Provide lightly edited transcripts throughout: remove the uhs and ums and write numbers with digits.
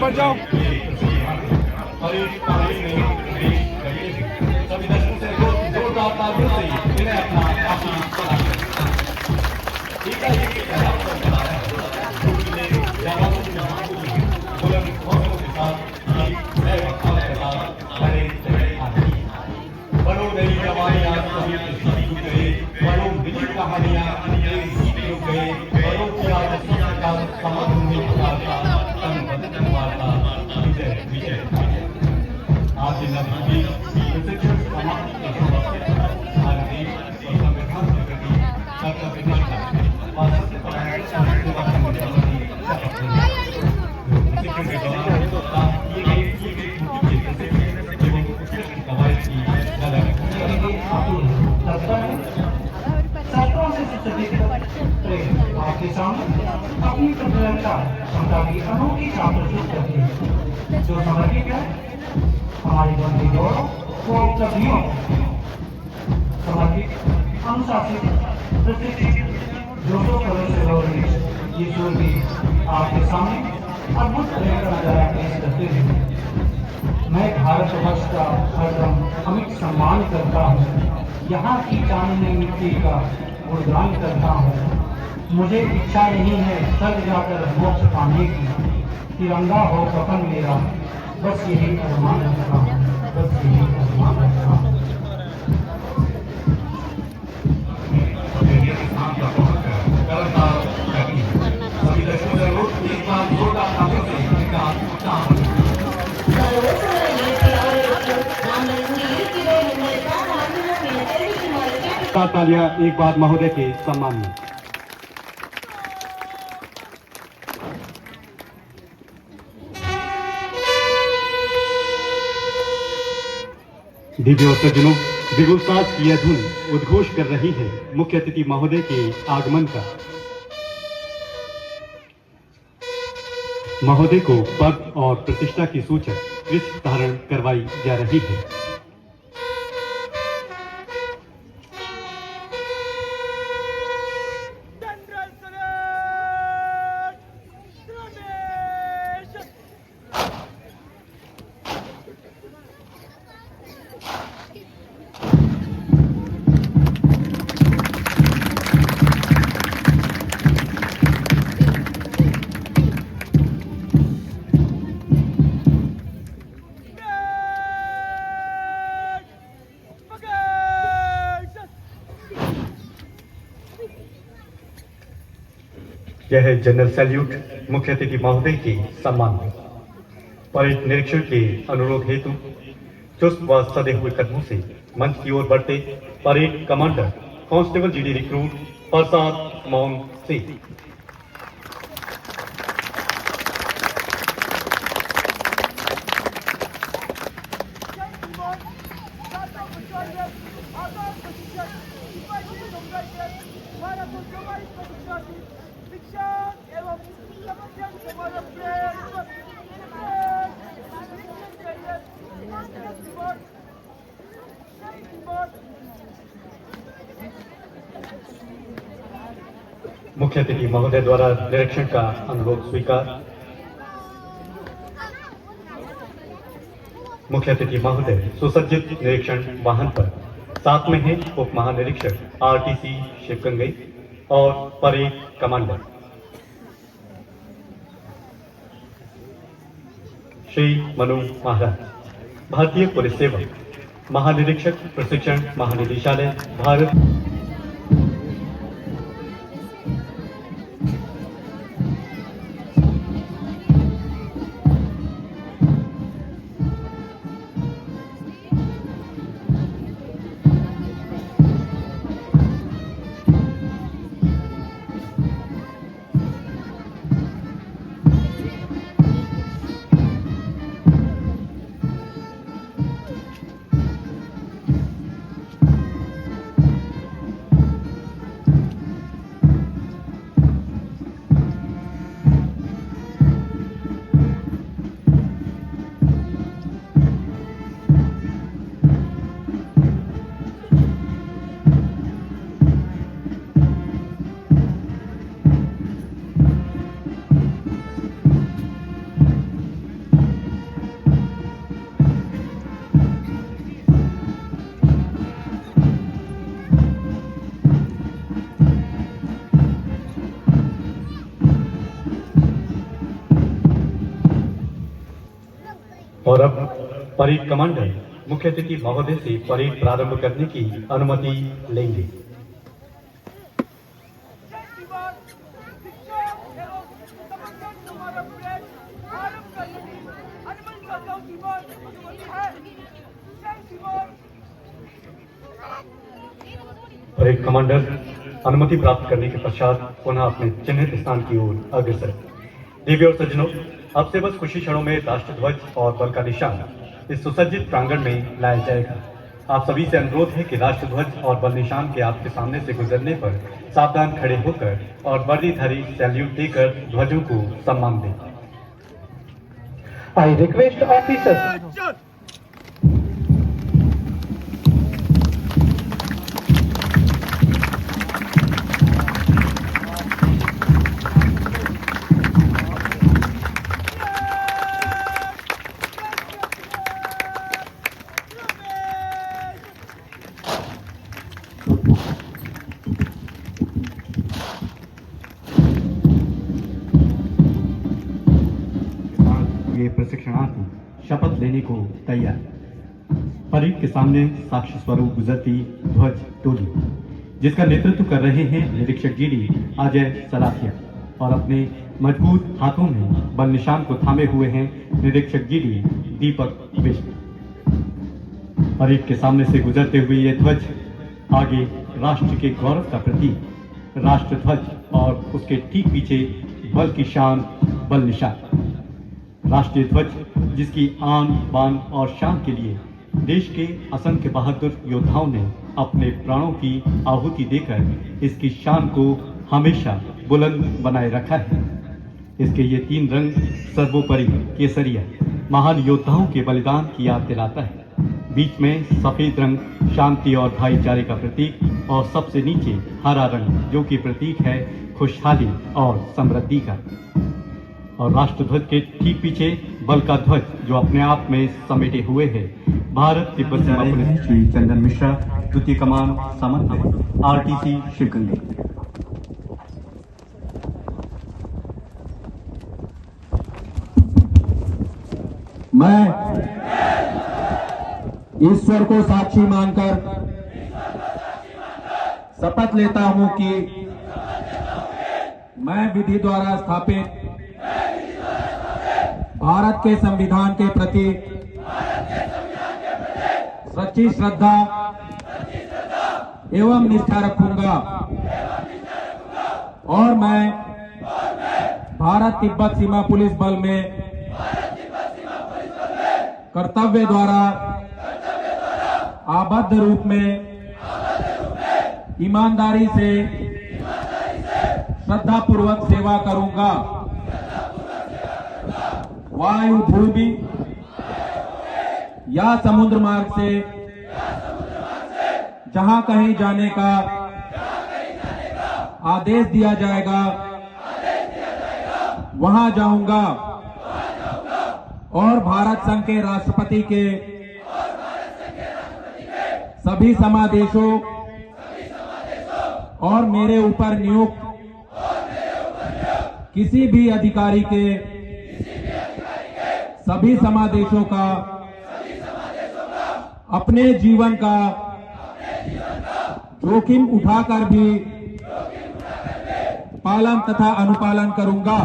बढ़ जाओ। और इस पानी में सभी दर्शकों से जोरदार तालियों से इन्हें अपना आशीर्वाद ठीक है। बड़ों नई जवानियां सभी गए, बड़ों मिली कहानियां गए, बड़ों की आदतों का समझ में आता विजय विजय आज नदी प्रशिक्षण समाप्ति के हमारे देश और संविधान के प्रति कर्तव्य निष्ठा और सत्य परायण सेवा करने वाली शपथ लेना। प्रशिक्षण के दौरान किए गए एवं उत्कृष्ट कवायद की झलक छात्रों से आपके सामने अपनी प्रतियोगिता क्षमता की अनोखी छाप प्रस्तुत करती है जो समर्पित है हमारी बंदी गौरव को उपलब्धियों समर्पित अनुशासित प्रशिक्षित जोशो कलर से गौरवी ये शूरवीर आपके सामने अद्भुत प्रेरणा नजारा पेश करते हैं। मैं भारतवर्ष का हरदम अमिट सम्मान करता हूँ, यहाँ की चांदनी मिट्टी का गुणगान करता हूँ। मुझे इच्छा नहीं है स्वर्ग जाकर मोक्ष पाने की, तिरंगा हो कफन मेरा, बस यही अरमान रखता हूँ, बस यही अरमान रखता हूँ। तालियां एक बार महोदय के सम्मान में। दीदी और सज्जनों, बिगुल साज की यह धुन उद्घोष कर रही है मुख्य अतिथि महोदय के आगमन का। महोदय को पद और प्रतिष्ठा की सूचक कृष्ण धारण करवाई जा रही है। यह है जनरल सैल्यूट मुख्य अतिथि महोदय के सम्मान में। परेड निरीक्षण के अनुरोध हेतु चुस्त व सदे हुए कदमों से मंच की ओर बढ़ते parade commander constable GD recruit Prasad Mohan Singh. मुख्य अतिथि महोदय द्वारा निरीक्षण का अनुरोध स्वीकार। मुख्य अतिथि महोदय सुसज्जित निरीक्षण वाहन पर, साथ में है उप महानिरीक्षक आरटीसी शिवगंगई और परेड कमांडर श्री मनु महाराज, भारतीय पुलिस सेवा महानिरीक्षक प्रशिक्षण महानिदेशालय भारत। और अब परेड कमांडर मुख्य अतिथि महोदय से परेड प्रारंभ करने की अनुमति लेंगे। परेड कमांडर अनुमति प्राप्त करने के पश्चात पुनः अपने चिन्हित स्थान की ओर अग्रसर। देवी और सज्जनों, अब से बस कुछ ही क्षणों में राष्ट्र ध्वज और बल का निशान इस सुसज्जित प्रांगण में लाया जाएगा। आप सभी से अनुरोध है कि राष्ट्र ध्वज और बल निशान के आपके सामने से गुजरने पर सावधान खड़े होकर और वर्दीधारी सैल्यूट देकर ध्वजों को सम्मान दें। I request officers. ये प्रशिक्षणार्थी शपथ लेने को तैयार। परेड के सामने साक्ष्य स्वरूप गुजरती ध्वज टोली, जिसका नेतृत्व कर रहे हैं निरीक्षक जीडी अजय सलाथिया और अपने मजबूत हाथों में बल निशान को थामे हुए हैं निरीक्षक जीडी दीपक बिष्ट। परेड के सामने से गुजरते हुए ये ध्वज आगे राष्ट्र के गौरव का प्रतीक राष्ट्र ध्वज और उसके ठीक पीछे बल की शान बल निशान। राष्ट्रीय ध्वज जिसकी आन बान और शान के लिए देश के असंख्य बहादुर योद्धाओं ने अपने प्राणों की आहुति देकर इसकी शान को हमेशा बुलंद बनाए रखा है। इसके ये तीन रंग सर्वोपरि केसरिया महान योद्धाओं के बलिदान की याद दिलाता है। बीच में सफेद रंग शांति और भाईचारे का प्रतीक और सबसे नीचे हरा रंग जो कि प्रतीक है खुशहाली और समृद्धि का। और राष्ट्र ध्वज के ठीक पीछे बल का ध्वज जो अपने आप में समेटे हुए है भारत तिब्बत सीमा पुलिस श्री चंदन मिश्रा, द्वितीय कमान सामंत, आरटीसी शिवगंगा। मैं ईश्वर को साक्षी मानकर शपथ लेता हूं कि मैं विधि द्वारा स्थापित भारत के संविधान के प्रति सच्ची श्रद्धा एवं निष्ठा रखूंगा और मैं भारत तिब्बत सीमा पुलिस बल में कर्तव्य द्वारा आबद्ध रूप में ईमानदारी से श्रद्धापूर्वक सेवा करूंगा। वायु भूमि या समुद्र मार्ग से जहां कहीं जाने का आदेश दिया जाएगा वहां जाऊंगा और भारत संघ के राष्ट्रपति के सभी समादेशों और मेरे ऊपर नियुक्त किसी भी अधिकारी के सभी समादेशों का अपने जीवन का जोखिम उठाकर भी पालन तथा अनुपालन करूंगा।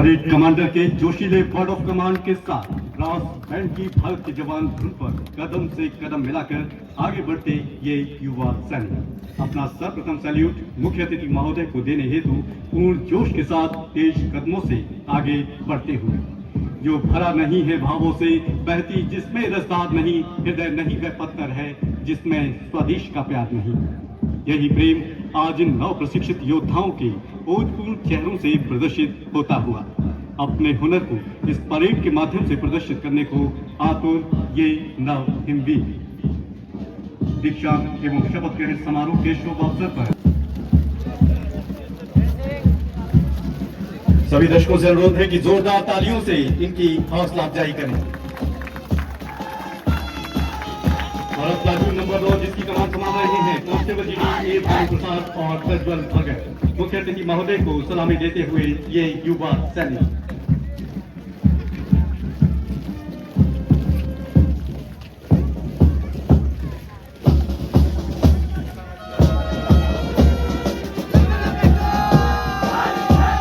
परेड कमांडर के जोशीले वर्ड ऑफ कमांड के साथ ब्रास बैंड की भारत के जवान धुन पर कदम से कदम मिलाकर आगे बढ़ते ये युवा सैनिक अपना सर्वप्रथम सैल्यूट मुख्य अतिथि महोदय को देने हेतु पूर्ण जोश के साथ तेज कदमों से आगे बढ़ते हुए। जो भरा नहीं है भावों से, बहती जिसमें रसदार नहीं, हृदय नहीं वह पत्थर है जिसमें स्वदेश का प्यार नहीं। यही प्रेम आज इन नव प्रशिक्षित योद्धाओं के ओजपूर्ण चेहरों से प्रदर्शित होता हुआ अपने हुनर को इस परेड के माध्यम से प्रदर्शित करने को आतुर ये नव हिमवीर। दीक्षांत एवं शपथ ग्रहण समारोह के शुभ अवसर पर सभी दर्शकों से अनुरोध है कि जोरदार तालियों से इनकी हौसला अफजाई करें। और प्लाटून नंबर 2 जिसकी कमान संभाल रहे हैं कांस्टेबल जी ए भानु प्रसाद और प्रज्वल भगत, मुख्य अतिथि महोदय को सलामी देते हुए ये युवा सैनिक।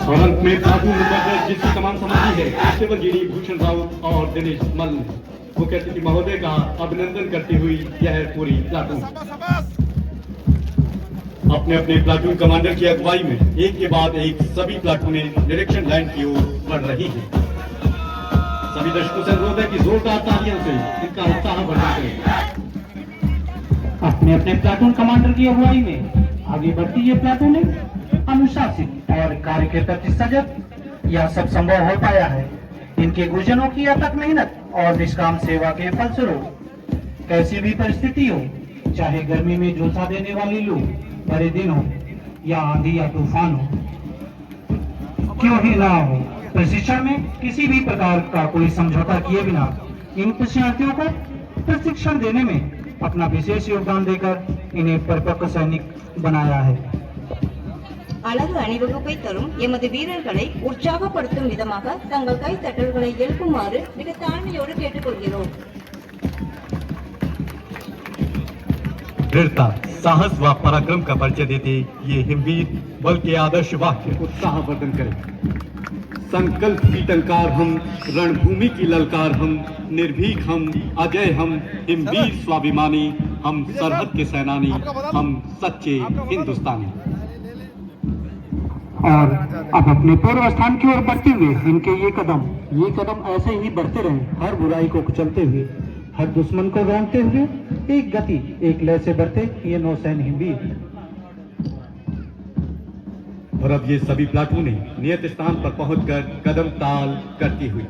और अंत में प्लाटून नंबर 10 जिसकी कमान संभाली है कांस्टेबल जी भूषण राउत और दिनेश मल ने मुख्य अतिथि महोदय का अभिनंदन करती हुई यह पूरी प्लाटून अपने अपने प्लाटून कमांडर की अगुवाई में एक के बाद एक सभी प्लाटूनें डायरेक्शन लाइन की ओर बढ़ रही हैं। सभी दर्शकों से अनुरोध है कि जोरदार तालियों से इनका उत्साह बढ़ा करें। अपने अपने प्लाटून कमांडर की अगुवाई में आगे बढ़ती ये प्लाटूनें अनुशासित और कार्य के प्रति सजग। यह सब संभव हो पाया है इनके गुरुजनों की अथक मेहनत और निष्काम सेवा के फलस्वरूप। कैसी भी परिस्थिति हो, चाहे गर्मी में झुलसा देने वाली लू, बड़े दिन हो या आंधी या तूफान हो, क्यों ही ना हो, प्रशिक्षण में किसी भी प्रकार का कोई समझौता किए बिना इन प्रशिक्षणार्थियों को प्रशिक्षण देने में अपना विशेष योगदान देकर इन्हें परिपक्व सैनिक बनाया है। அழகு அணிவகுப்பை தரும் எமது வீரர்களை உற்சாகப்படுத்தும் விதமாக தங்கள் கை தட்டல்களை எழுப்புமாறு மிக தாழ்மையோடு கேட்டுக்கொள்கிறோம்। दृढ़ता, साहस व पराक्रम का परिचय देते ये हिमवीर बल के आदर्श वाक्य उत्साहवर्धन करें। संकल्प की टंकार हम, रणभूमि की ललकार हम, निर्भीक हम, अजय हम, हिमवीर स्वाभिमानी, हम सरहद के सेनानी, हम सच्चे हिंदुस्तानी। और अब अपने पूर्व स्थान की ओर बढ़ते हुए इनके ये कदम ऐसे ही बढ़ते रहे, हर बुराई को कुचलते हुए, हर दुश्मन को रोंगते हुए, एक गति एक लय से बढ़ते ये नौसैन हिमवीर। और अब ये सभी प्लाटूनें नियत स्थान पर पहुंचकर कदम ताल करती हुई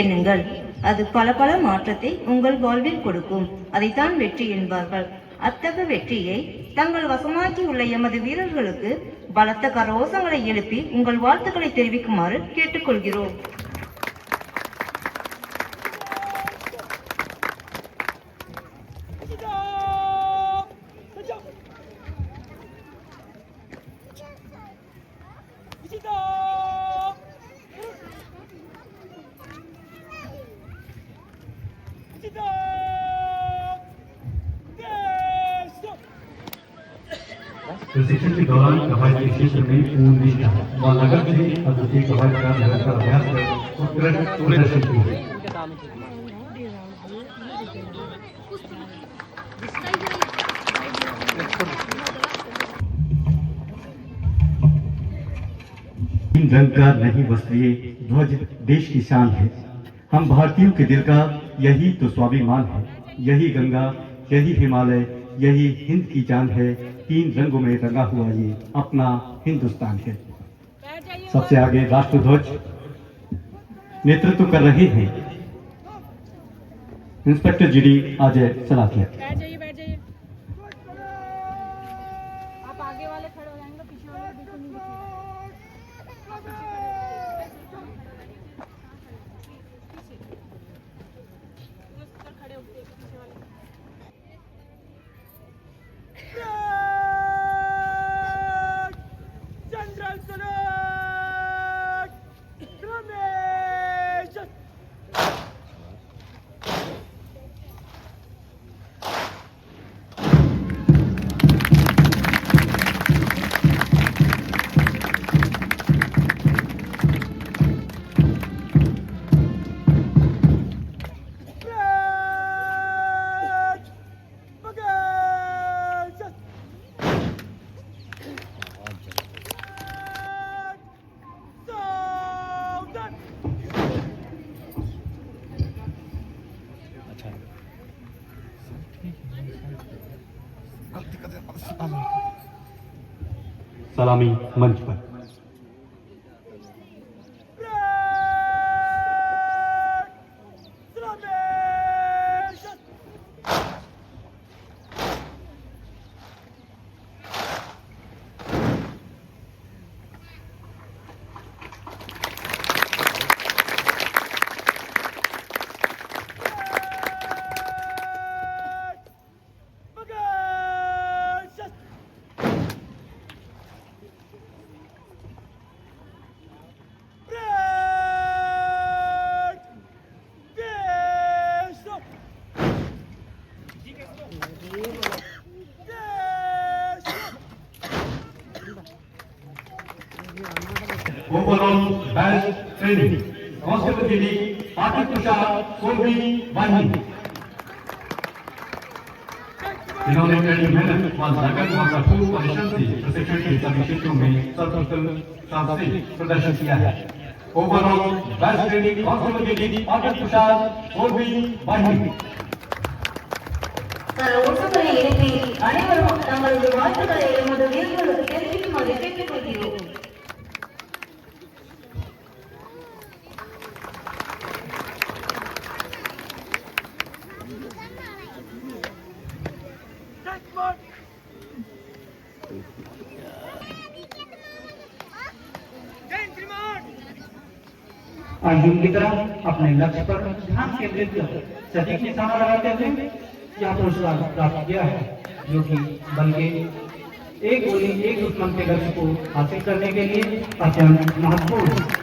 எண்ணுங்கள், அது பல பல மாற்றத்தை உங்கள் வாழ்வில் கொடுக்கும். அதைத்தான் வெற்றி என்பார்கள். அத்தகைய வெற்றியை தங்கள் வசமாக்கி உள்ள எமது வீரர்களுக்கு பலத்த கரோசங்களை எழுப்பி உங்கள் வாழ்த்துக்களை தெரிவிக்குமாறு கேட்டுக்கொள்கிறோம். प्रशिक्षण के दौरान कवायद के क्षेत्र में पूर्ण निष्ठा व लगन से अद्वितीय कवायद का निरंतर अभ्यास कर उत्कृष्ट प्रदर्शन किया। तीन रंग का नहीं वस्त्रीय ध्वज देश की शान है। हम भारतीयों के दिल का यही तो स्वाभिमान है। यही गंगा, यही हिमालय, यही हिंद की जान है। तीन रंगों में रंगा हुआ ये अपना हिंदुस्तान है। सबसे आगे राष्ट्रध्वज नेतृत्व कर रहे हैं इंस्पेक्टर जीडी अजय सलाखिया। बैठ जाइए। आप आगे वाले खड़े हो जाएंगे, पीछे वाले बिल्कुल नहीं खड़े होते हैं पीछे वाले। जनरल रमेश सलामी मंच पर। Overall best training, Constable GD, Patrick Tushar, Solvi, Vani. इन्होंने कड़ी मेहनत व लगन व कठोर परिश्रम से प्रशिक्षण के सभी क्षेत्रों में सर्वोत्तम प्रदर्शन किया है। Overall best training constable GD, Patrick Tushar, Solvi, Vani. ஓட்டுகளை எழுப்பி அனைவரும் தங்களது வாழ்த்துக்களை எமது வீரர்களுக்கு தெரிவிக்குமாறு கேட்டுக்கொள்கிறோம். अर्जुन की तरह अपने लक्ष्य पर ध्यान केंद्रित कर सटीक निशाना लगाते हुए यह पुरस्कार प्राप्त किया है, जो कि बल के एक गोली एक दुश्मन के लक्ष्य को हासिल करने के लिए अत्यंत महत्वपूर्ण है।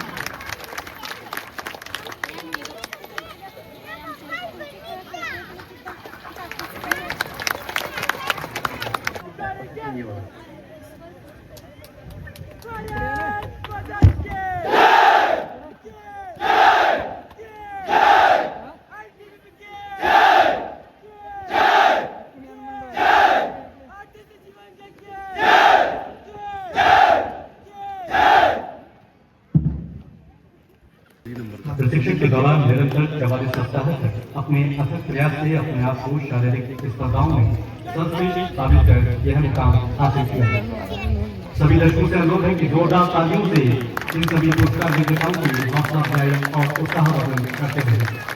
प्रशिक्षण के दौरान निरंतर 44 सप्ताह तक अपने अथक प्रयास से अपने आप को शारीरिक स्पर्धाओं में सर्वश्रेष्ठ साबित कर यह मुकाम हासिल किया है। सभी दर्शकों से अनुरोध है कि जोरदार तालियों से इन सभी पुरस्कार विजेताओं की हौसला अफजाई और उत्साहवर्धन करते रहे।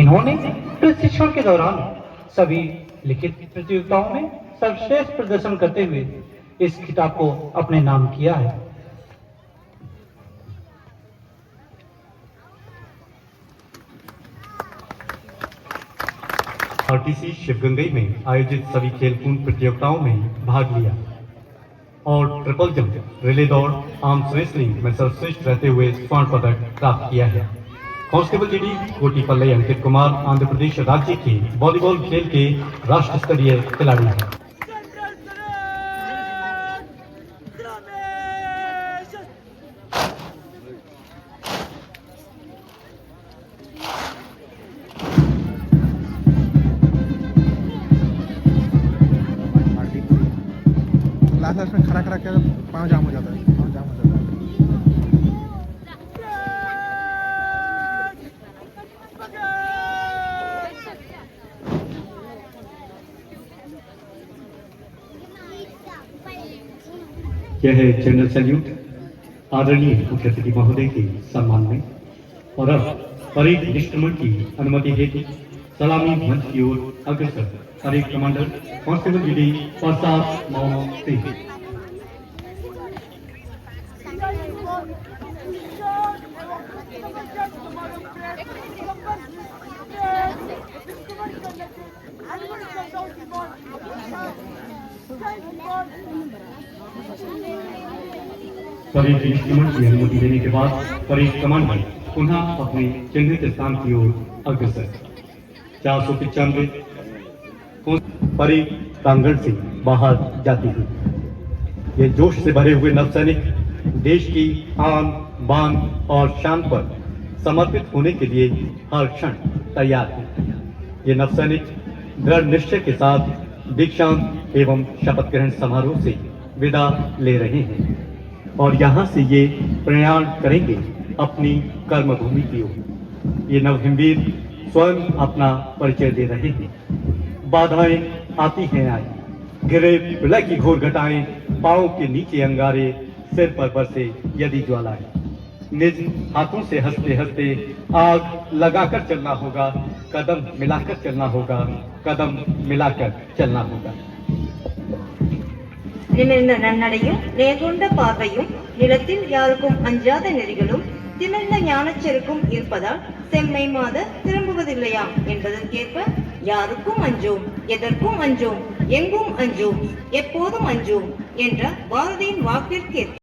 इन्होंने प्रशिक्षण के दौरान सभी लिखित प्रतियोगिताओं में सर्वश्रेष्ठ प्रदर्शन करते हुए इस खिताब को अपने नाम किया है। आरटीसी शिवगंगई में आयोजित सभी खेलकूद प्रतियोगिताओं में भाग लिया और ट्रिपल जंप, रिले दौड़, आर्म्स रेसलिंग में सर्वश्रेष्ठ रहते हुए स्वर्ण पदक प्राप्त किया है। कांस्टेबल जीडी कोटिपल्ले अंकित कुमार आंध्र प्रदेश राज्य के वॉलीबॉल खेल के राष्ट्र स्तरीय खिलाड़ी हैं। क्लास में खड़ा खड़ा क्या पाँव जाम हो जाता है, पाँव जाम हो जाता है। यह है जनरल सैल्यूट आदरणीय मुख्य अतिथि महोदय के सम्मान में। और अब परेड इंस्ट्रूमेंट की अनुमति हेतु सलामी मंच की ओर अग्रसर परेड कमांडर कांस्टेबल जीडी प्रसाद मोहम्मद सिंह। परेड इंस्ट्रूमेंट की अनुमति देने के बाद परेड कमांडर पुनः अपने चिन्हित स्थान की ओर अग्रसर। 495 परेड प्रांगण से बाहर जाती हुई ये जोश से भरे हुए नवसैनिक देश की आन, बान और शान पर समर्पित होने के लिए हर क्षण तैयार हैं। ये नवसैनिक दृढ़ निश्चय के साथ दीक्षांत एवं शपथ ग्रहण समारोह से विदा ले रहे हैं और यहाँ से ये प्रयाण करेंगे अपनी कर्मभूमि की ओर। ये नवहिमवीर स्वयं अपना परिचय दे रहे हैं। बाधाएं आती हैं आई, गिरे विलय की घोर घटाएं, पांव के नीचे अंगारे, सिर पर बरसे यदि ज्वालाएं। निज हाथों से हंसते हंसते आग लगाकर चलना होगा, कदम मिलाकर चलना होगा, कदम मिलाकर चलना होगा। நிமிர்ந்த நன்னடையும் நேர்கொண்ட பார்வையும் நிலத்தில் யாருக்கும் அஞ்சாத நெறிகளும் திமிர்ந்த ஞானச்செருக்கும் இருப்பதால் செம்மை மாத திரும்புவதில்லையாம் என்பதற்கேற்ப யாருக்கும் அஞ்சோம், எதற்கும் அஞ்சோம், எங்கும் அஞ்சோம், எப்போதும் அஞ்சோம் என்ற பாரதியின் வாக்கிற்கேற்ப